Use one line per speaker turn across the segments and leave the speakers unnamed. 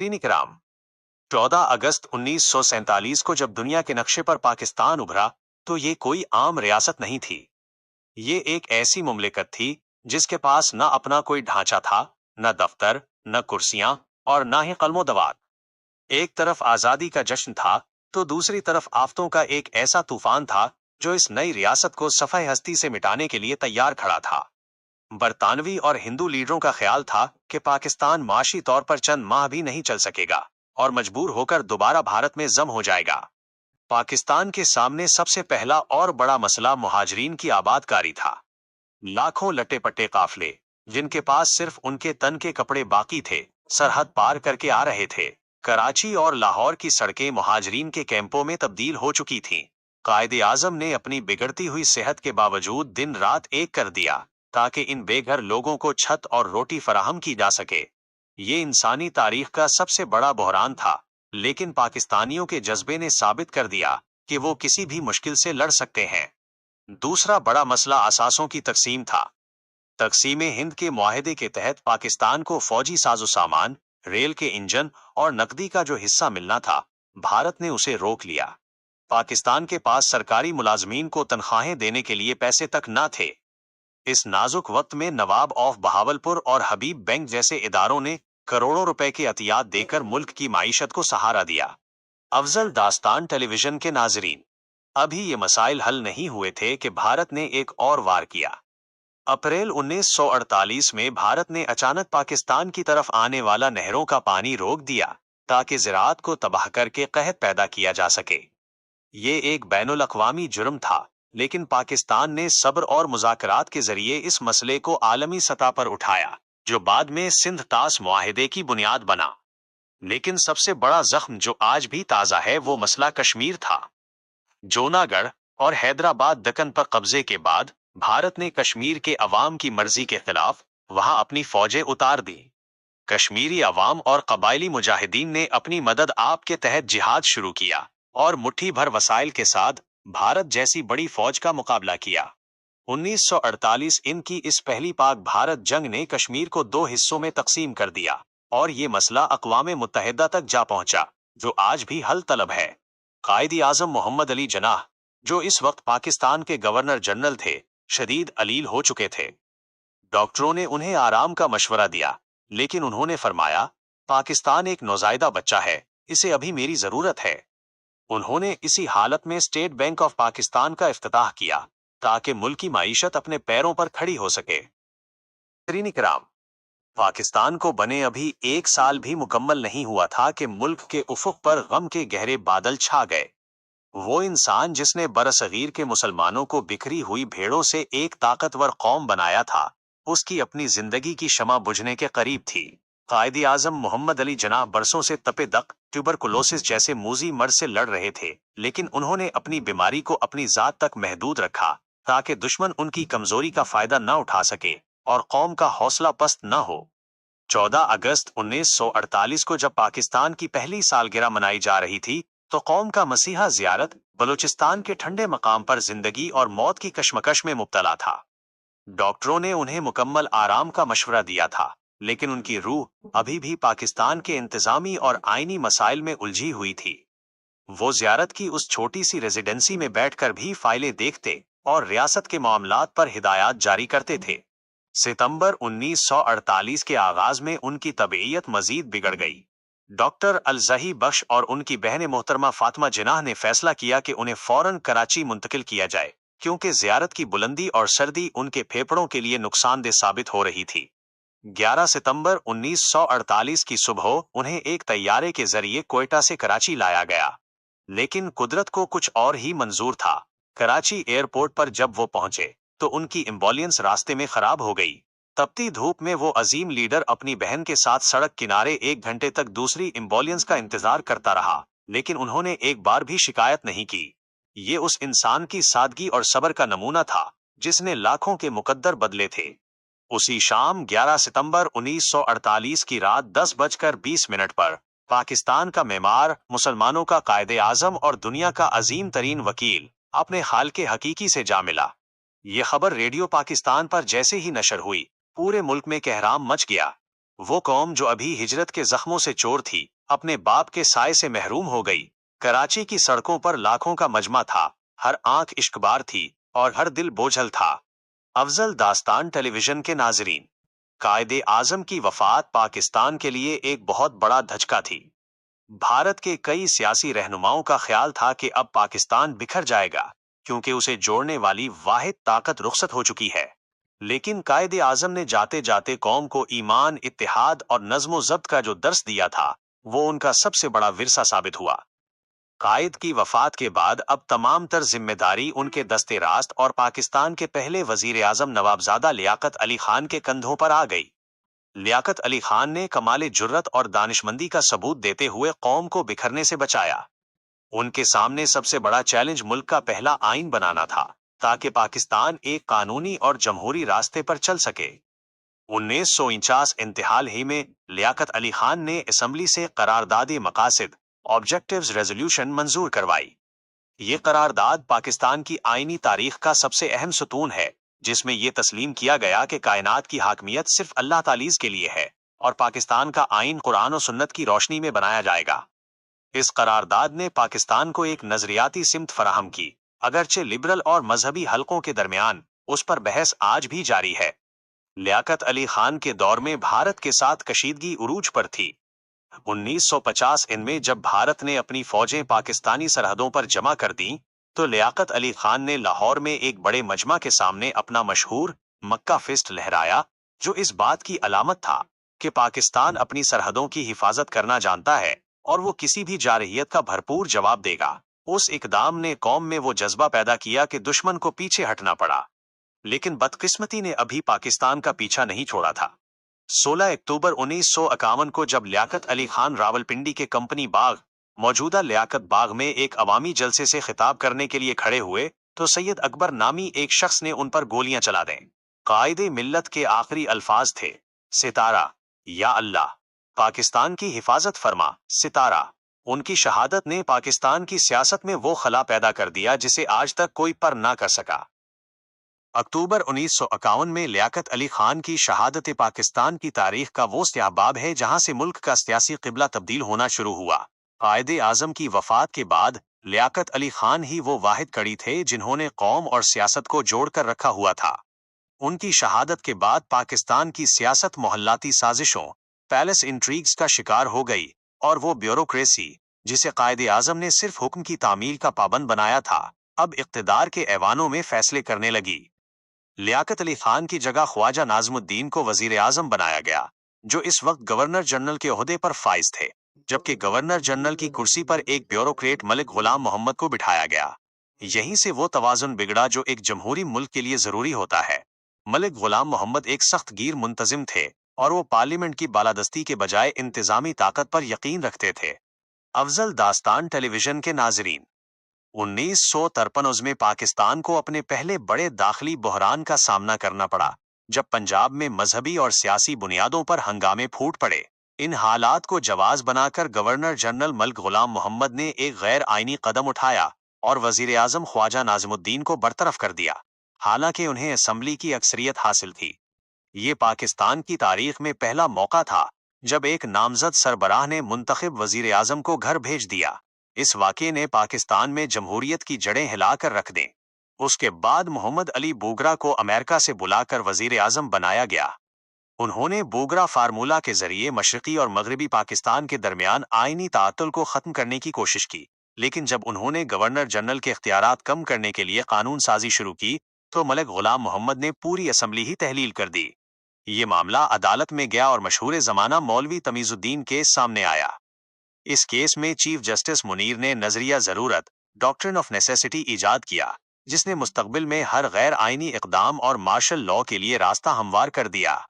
निकराम 14 अगस्त 1947 को जब दुनिया के नक्शे पर पाकिस्तान उभरा तो ये कोई आम रियासत नहीं थी। ये एक ऐसी मुमलिकत थी जिसके पास न अपना कोई ढांचा था, न दफ्तर, न कुर्सियां और न ही कलमो दवात। एक तरफ आजादी का जश्न था तो दूसरी तरफ आफतों का एक ऐसा तूफान था जो इस नई रियासत को सफाई हस्ती से मिटाने के लिए तैयार खड़ा था। बरतानवी और हिंदू लीडरों का ख्याल था कि पाकिस्तान माशी तौर पर चंद माह भी नहीं चल सकेगा और मजबूर होकर दोबारा भारत में जम हो जाएगा। पाकिस्तान के सामने सबसे पहला और बड़ा मसला मुहाजिरीन की आबादकारी था। लाखों लट्टे पट्टे काफले, जिनके पास सिर्फ उनके तन के कपड़े बाकी थे, सरहद पार करके आ रहे थे। कराची और लाहौर की सड़कें मुहाजिरीन के कैंपों में तब्दील हो चुकी थीं। कायदे आजम ने अपनी बिगड़ती हुई सेहत के बावजूद दिन रात एक कर दिया ताकि इन बेघर लोगों को छत और रोटी फराहम की जा सके। ये इंसानी तारीख का सबसे बड़ा बहरान था, लेकिन पाकिस्तानियों के जज्बे ने साबित कर दिया कि वो किसी भी मुश्किल से लड़ सकते हैं। दूसरा बड़ा मसला असासों की तकसीम था। तकसीम हिंद के मुआहदे के तहत पाकिस्तान को फौजी साजो सामान, रेल के इंजन और नकदी का जो हिस्सा मिलना था, भारत ने उसे रोक लिया। पाकिस्तान के पास सरकारी मुलाजमीन को तनख्वाहें देने के लिए पैसे तक न थे। इस नाजुक वक्त में नवाब ऑफ बहावलपुर और हबीब बैंक जैसे इदारों ने करोड़ों रुपए के अतियात देकर मुल्क की माईशत को सहारा दिया। अफजल दास्तान टेलीविजन के नाजरीन, अभी ये मसाइल हल नहीं हुए थे कि भारत ने एक और वार किया। अप्रैल 1948 में भारत ने अचानक पाकिस्तान की तरफ आने वाला नहरों का पानी रोक दिया ताकि ज़राअत को तबाह करके कहत पैदा किया जा सके। ये एक बैनुल अक़वामी जुर्म था, लेकिन पाकिस्तान ने सब्र और मुज़ाकरात के जरिए इस मसले को आलमी सतह पर उठाया, जो बाद में सिंध तास मुआहिदे की बुनियाद बना। लेकिन सबसे बड़ा जख्म जो आज भी ताज़ा है वो मसला कश्मीर था। जूनागढ़ और हैदराबाद दक्कन पर कब्जे के बाद भारत ने कश्मीर के अवाम की मर्जी के खिलाफ वहां अपनी फौजें उतार दी। कश्मीरी अवाम और कबायली मुजाहिदीन ने अपनी मदद आप के तहत जिहाद शुरू किया और मुट्ठी भर वसाइल के साथ भारत जैसी बड़ी फौज का मुकाबला किया। 1948 इनकी इस पहली पाक भारत जंग ने कश्मीर को दो हिस्सों में तकसीम कर दिया और ये मसला अक़वाम मुत्तहिदा तक जा पहुंचा, जो आज भी हल तलब है। कायद आज़म मोहम्मद अली जनाह, जो इस वक्त पाकिस्तान के गवर्नर जनरल थे, शदीद अलील हो चुके थे। डॉक्टरों ने उन्हें आराम का मशवरा दिया, लेकिन उन्होंने फरमाया, पाकिस्तान एक नौज़ायदा बच्चा है, इसे अभी मेरी जरूरत है। उन्होंने इसी हालत में स्टेट बैंक ऑफ पाकिस्तान का इफ्तिताह किया ताकि मुल्क की माईशत अपने पैरों पर खड़ी हो सके। कराम पाकिस्तान को बने अभी एक साल भी मुकम्मल नहीं हुआ था कि मुल्क के उफुक पर गम के गहरे बादल छा गए। वो इंसान जिसने बरसगीर के मुसलमानों को बिखरी हुई भेड़ों से एक ताकतवर कौम बनाया था, उसकी अपनी जिंदगी की शमा बुझने के करीब थी। कायद आज़म मोहम्मद अली जनाह बरसों से तपे दक, ट्यूबरकुलोसिस जैसे मूजी मर्ज से लड़ रहे थे, लेकिन उन्होंने अपनी बीमारी को अपनी जात तक महदूद रखा ताकि दुश्मन उनकी कमजोरी का फायदा न उठा सके और कौम का हौसला पस्त न हो। 14 अगस्त 1948 को जब पाकिस्तान की पहली सालगिरह मनाई जा रही थी तो कौम का मसीहा जियारत बलूचिस्तान के ठंडे मकाम पर जिंदगी और मौत की कशमकश में मुब्तला था। डॉक्टरों ने उन्हें मुकम्मल आराम का मशवरा दिया था, लेकिन उनकी रूह अभी भी पाकिस्तान के इंतजामी और आईनी मसाइल में उलझी हुई थी। वो जियारत की उस छोटी सी रेजिडेंसी में बैठकर भी फाइलें देखते और रियासत के मामलात पर हिदायत जारी करते थे। सितंबर 1948 के आगाज में उनकी तबीयत मजीद बिगड़ गई। डॉक्टर अलजही बख्श और उनकी बहन मोहतरमा फातिमा जिनाह ने फैसला किया कि उन्हें फौरन कराची मुंतकिल किया जाए, क्योंकि जियारत की बुलंदी और सर्दी उनके फेफड़ों के लिए नुकसानदेह साबित हो रही थी। 11 सितंबर 1948 की सुबह उन्हें एक तैयारे के जरिए कोयटा से कराची लाया गया, लेकिन कुदरत को कुछ और ही मंजूर था। कराची एयरपोर्ट पर जब वो पहुंचे तो उनकी एम्बुलेंस रास्ते में खराब हो गई। तपती धूप में वो अजीम लीडर अपनी बहन के साथ सड़क किनारे 1 घंटे तक दूसरी एम्बुलेंस का इंतजार करता रहा, लेकिन उन्होंने एक बार भी शिकायत नहीं की। ये उस इंसान की सादगी और सब्र का नमूना था जिसने लाखों के मुकद्दर बदले थे। उसी शाम 11 सितंबर 1948 की रात 10:20 पर पाकिस्तान का मेमार, मुसलमानों का कायदे आजम और दुनिया का अजीम तरीन वकील अपने हाल के हकीकी से जा मिला। ये खबर रेडियो पाकिस्तान पर जैसे ही नशर हुई, पूरे मुल्क में कहराम मच गया। वो कौम जो अभी हिजरत के जख्मों से चोर थी, अपने बाप के साए से महरूम हो गई। कराची की सड़कों पर लाखों का मजमा था, हर आंख इश्कबार थी और हर दिल बोझल था। अफजल दास्तान टेलीविजन के नाजरीन, कायदे आजम की वफात पाकिस्तान के लिए एक बहुत बड़ा धचका थी। भारत के कई सियासी रहनुमाओं का ख्याल था कि अब पाकिस्तान बिखर जाएगा, क्योंकि उसे जोड़ने वाली वाहिद ताकत रुखसत हो चुकी है। लेकिन कायदे आजम ने जाते जाते कौम को ईमान, इत्तेहाद और नज्म ज़ब्त का जो दर्स दिया था, वो उनका सबसे बड़ा विरसा साबित हुआ। कायद की वफात के बाद अब तमाम तर जिम्मेदारी उनके दस्ते रास्त और पाकिस्तान के पहले वजीर आजम नवाबजादा लियाकत अली खान के कंधों पर आ गई। लियाकत अली खान ने कमाले जुर्रत और दानिशमंदी का सबूत देते हुए कौम को बिखरने से बचाया। उनके सामने सबसे बड़ा चैलेंज मुल्क का पहला आइन बनाना था, ताकि पाकिस्तान एक कानूनी और जमहूरी रास्ते पर चल सके। 1949 इंतहाल ही में लियाकत अली खान ने असम्बली से करारदाद मकासिद ऑब्जेक्टिव्स रेजोल्यूशन मंजूर करवाई। ये करारदाद पाकिस्तान की आईनी तारीख का सबसे अहम सुतून है, जिसमें यह तस्लीम किया गया कि कायनात की हाकमियत सिर्फ अल्लाह तालीज के लिए है और पाकिस्तान का आइन कुरान और सुन्नत की रोशनी में बनाया जाएगा। इस करारदाद ने पाकिस्तान को एक नजरियाती सिमत फराहम की, अगरचे लिबरल और मजहबी हलकों के दरमियान उस पर बहस आज भी जारी है। लियाकत अली खान के दौर में भारत के साथ कशीदगी उरूज पर थी। 1950 इनमें जब भारत ने अपनी फौजें पाकिस्तानी सरहदों पर जमा कर दी, तो लियाकत अली खान ने लाहौर में एक बड़े मजमा के सामने अपना मशहूर मक्का फिस्ट लहराया, जो इस बात की अलामत था कि पाकिस्तान अपनी सरहदों की हिफाजत करना जानता है और वो किसी भी जारहियत का भरपूर जवाब देगा। उस इकदाम ने कौम में वो जज्बा पैदा किया कि दुश्मन को पीछे हटना पड़ा। लेकिन बदकिस्मती ने अभी पाकिस्तान का पीछा नहीं छोड़ा था। 16 अक्टूबर 1951 को जब लियाकत अली खान रावलपिंडी के कंपनी बाग, मौजूदा लियाकत बाग में एक अवामी जलसे से खिताब करने के लिए खड़े हुए, तो सैयद अकबर नामी एक शख्स ने उन पर गोलियां चला दें। कायदे मिल्लत के आखिरी अल्फाज थे, सितारा, या अल्लाह, पाकिस्तान की हिफाजत फरमा, सितारा। उनकी शहादत ने पाकिस्तान की सियासत में वो खला पैदा कर दिया जिसे आज तक कोई पर ना कर सका। अक्टूबर 1951 में लियाकत अली खान की शहादत पाकिस्तान की तारीख का वो स्याहबाब है जहां से मुल्क का सियासी क़िबला तब्दील होना शुरू हुआ। कायदे आजम की वफात के बाद लियाकत अली खान ही वो वाहिद कड़ी थे जिन्होंने कौम और सियासत को जोड़कर रखा हुआ था। उनकी शहादत के बाद पाकिस्तान की सियासत मोहल्लाती साजिशों, पैलेस इंट्रीग्स का शिकार हो गई और वो ब्यूरोक्रेसी, जिसे कायदे आजम ने सिर्फ हुक्म की तामील का पाबंद बनाया था, अब इक़्तिदार के ऐवानों में फैसले करने लगी। लियाकत अली खान की जगह ख्वाजा नाज़मुद्दीन को वजीर आजम बनाया गया, जो इस वक्त गवर्नर जनरल के ओहदे पर फाइज थे, जबकि गवर्नर जनरल की कुर्सी पर एक ब्यूरोक्रेट मलिक गुलाम मोहम्मद को बिठाया गया। यहीं से वो तवाजुन बिगड़ा जो एक जमहूरी मुल्क के लिए जरूरी होता है। मलिक गुलाम मोहम्मद एक सख्त गिर मुंतजिम थे और वो पार्लियामेंट की बालादस्ती के बजाय इंतजामी ताकत पर यकीन रखते थे। अफजल दास्तान टेलीविजन के नाजरीन, 1953 में पाकिस्तान को अपने पहले बड़े दाखिली बहरान का सामना करना पड़ा, जब पंजाब में मजहबी और सियासी बुनियादों पर हंगामे फूट पड़े। इन हालात को जवाज बनाकर गवर्नर जनरल मलिक गुलाम मोहम्मद ने एक गैर आईनी कदम उठाया और वजीर आजम ख्वाजा नाज़मुद्दीन को बरतरफ कर दिया, हालांकि उन्हें असम्बली की अक्सरियत हासिल थी। ये पाकिस्तान की तारीख में पहला मौका था जब एक नामजद सरबराह ने मुंतखब वजीर आजम को घर भेज दिया। इस वाक़े ने पाकिस्तान में जमहूरियत की जड़ें हिलाकर रख दें। उसके बाद मोहम्मद अली बोगरा को अमेरिका से बुलाकर वजीर आजम बनाया गया। उन्होंने बोगरा फार्मूला के जरिए मशरकी और मगरबी पाकिस्तान के दरमियान आईनी ताअत्तुल को खत्म करने की कोशिश की, लेकिन जब उन्होंने गवर्नर जनरल के इख्तियारात कम करने के लिए कानून साजी शुरू की, तो मलिक गुलाम मोहम्मद ने पूरी असम्बली ही तहलील कर दी। ये मामला अदालत में गया और मशहूर जमाना मौलवी तमीजुद्दीन केस सामने आया। इस केस में चीफ जस्टिस मुनीर ने नजरिया जरूरत, डॉक्ट्रिन ऑफ नेसेसिटी ईजाद किया, जिसने मुस्तकबिल में हर गैर आईनी इकदाम और मार्शल लॉ के लिए रास्ता हमवार कर दिया।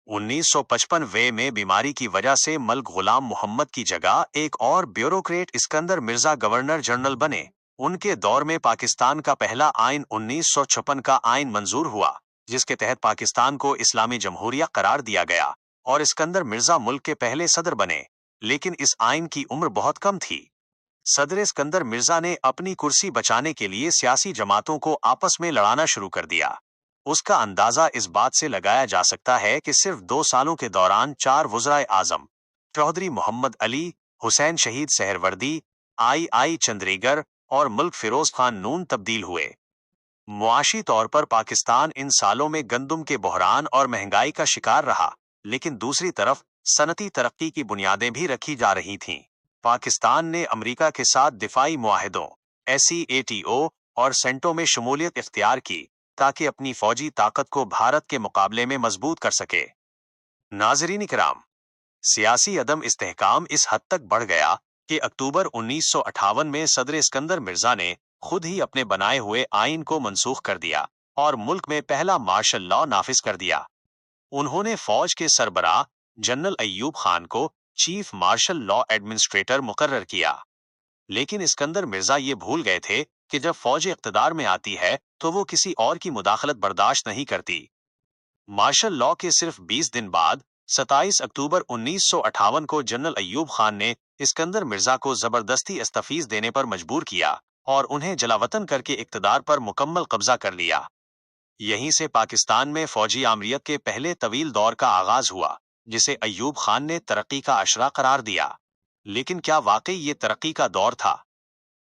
1955 में बीमारी की वजह से मलिक गुलाम मोहम्मद की जगह एक और bureaucrat Iskander Mirza governor general बने। उनके दौर में पाकिस्तान का पहला आइन 1956 का आइन मंजूर हुआ, जिसके तहत पाकिस्तान को इस्लामी जमहूरिया करार दिया गया और इस्कंदर मिर्जा मुल्क के पहले सदर बने। लेकिन इस आइन की उम्र बहुत कम थी। सदर इस्कंदर मिर्जा ने अपनी कुर्सी बचाने के लिए सियासी जमातों को आपस में लड़ाना शुरू कर दिया। اس کا اندازہ اس بات سے لگایا جا سکتا ہے کہ صرف 2 سالوں کے دوران 4 وزرائے اعظم چودھری محمد علی، حسین شہید سہروردی، آئی چندریگر اور ملک فیروز خان نون تبدیل ہوئے۔ معاشی طور پر پاکستان ان سالوں میں گندم کے بحران اور مہنگائی کا شکار رہا، لیکن دوسری طرف صنعتی ترقی کی بنیادیں بھی رکھی جا رہی تھیں۔ پاکستان نے امریکہ کے ساتھ دفاعی معاہدوں SEATO اور سینٹو میں شمولیت اختیار کی تاکہ اپنی فوجی طاقت کو بھارت کے مقابلے میں مضبوط کر سکے۔ ناظرین کرام، سیاسی عدم استحکام اس حد تک بڑھ گیا کہ اکتوبر 1958 میں صدر اسکندر مرزا نے خود ہی اپنے بنائے ہوئے آئین کو منسوخ کر دیا اور ملک میں پہلا مارشل لا نافذ کر دیا۔ انہوں نے فوج کے سربراہ جنرل ایوب خان کو چیف مارشل لا ایڈمنسٹریٹر مقرر کیا، لیکن اسکندر مرزا یہ بھول گئے تھے کہ جب فوج اقتدار میں آتی ہے تو وہ کسی اور کی مداخلت برداشت نہیں کرتی۔ مارشل لا کے صرف 20 دن بعد 27 اکتوبر 1958 کو جنرل ایوب خان نے اسکندر مرزا کو زبردستی استعفیٰ دینے پر مجبور کیا اور انہیں جلاوطن کر کے اقتدار پر مکمل قبضہ کر لیا۔ یہیں سے پاکستان میں فوجی آمریت کے پہلے طویل دور کا آغاز ہوا، جسے ایوب خان نے ترقی کا اشرہ قرار دیا۔ لیکن کیا واقعی یہ ترقی کا دور تھا،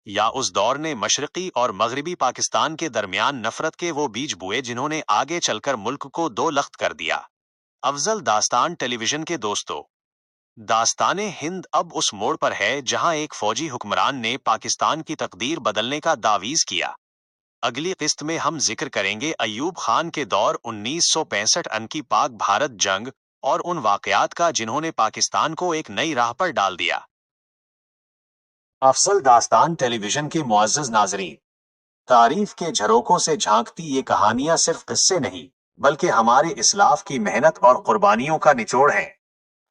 یا اس دور نے مشرقی اور مغربی پاکستان کے درمیان نفرت کے وہ بیج بوئے جنہوں نے آگے چل کر ملک کو دو لخت کر دیا؟ افضل داستان ٹیلی ویژن کے دوستو، داستان ہند اب اس موڑ پر ہے جہاں ایک فوجی حکمران نے پاکستان کی تقدیر بدلنے کا دعویز کیا۔ اگلی قسط میں ہم ذکر کریں گے ایوب خان کے دور 1965 کی پاک بھارت جنگ اور ان واقعات کا جنہوں نے پاکستان کو ایک نئی راہ پر ڈال دیا۔ افضل داستان ٹیلی ویژن کے معزز ناظرین، تاریخ کے جھروکوں سے جھانکتی یہ کہانیاں صرف قصے نہیں بلکہ ہمارے اسلاف کی محنت اور قربانیوں کا نچوڑ ہے۔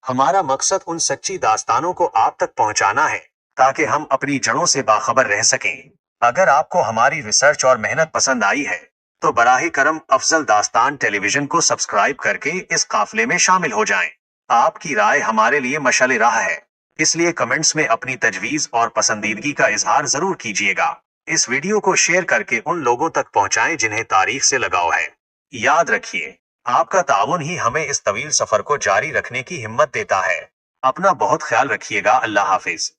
ہمارا مقصد ان سچی داستانوں کو آپ تک پہنچانا ہے تاکہ ہم اپنی جڑوں سے باخبر رہ سکیں۔ اگر آپ کو ہماری ریسرچ اور محنت پسند آئی ہے تو براہ کرم افضل داستان ٹیلی ویژن کو سبسکرائب کر کے اس قافلے میں شامل ہو جائیں۔ آپ کی رائے ہمارے لیے مشعل راہ ہے، اس لیے کمنٹس میں اپنی تجویز اور پسندیدگی کا اظہار ضرور کیجیے گا۔ اس ویڈیو کو شیئر کر کے ان لوگوں تک پہنچائیں جنہیں تاریخ سے لگاؤ ہے۔ یاد رکھیے، آپ کا تعاون ہی ہمیں اس طویل سفر کو جاری رکھنے کی ہمت دیتا ہے۔ اپنا بہت خیال رکھیے گا۔ اللہ حافظ۔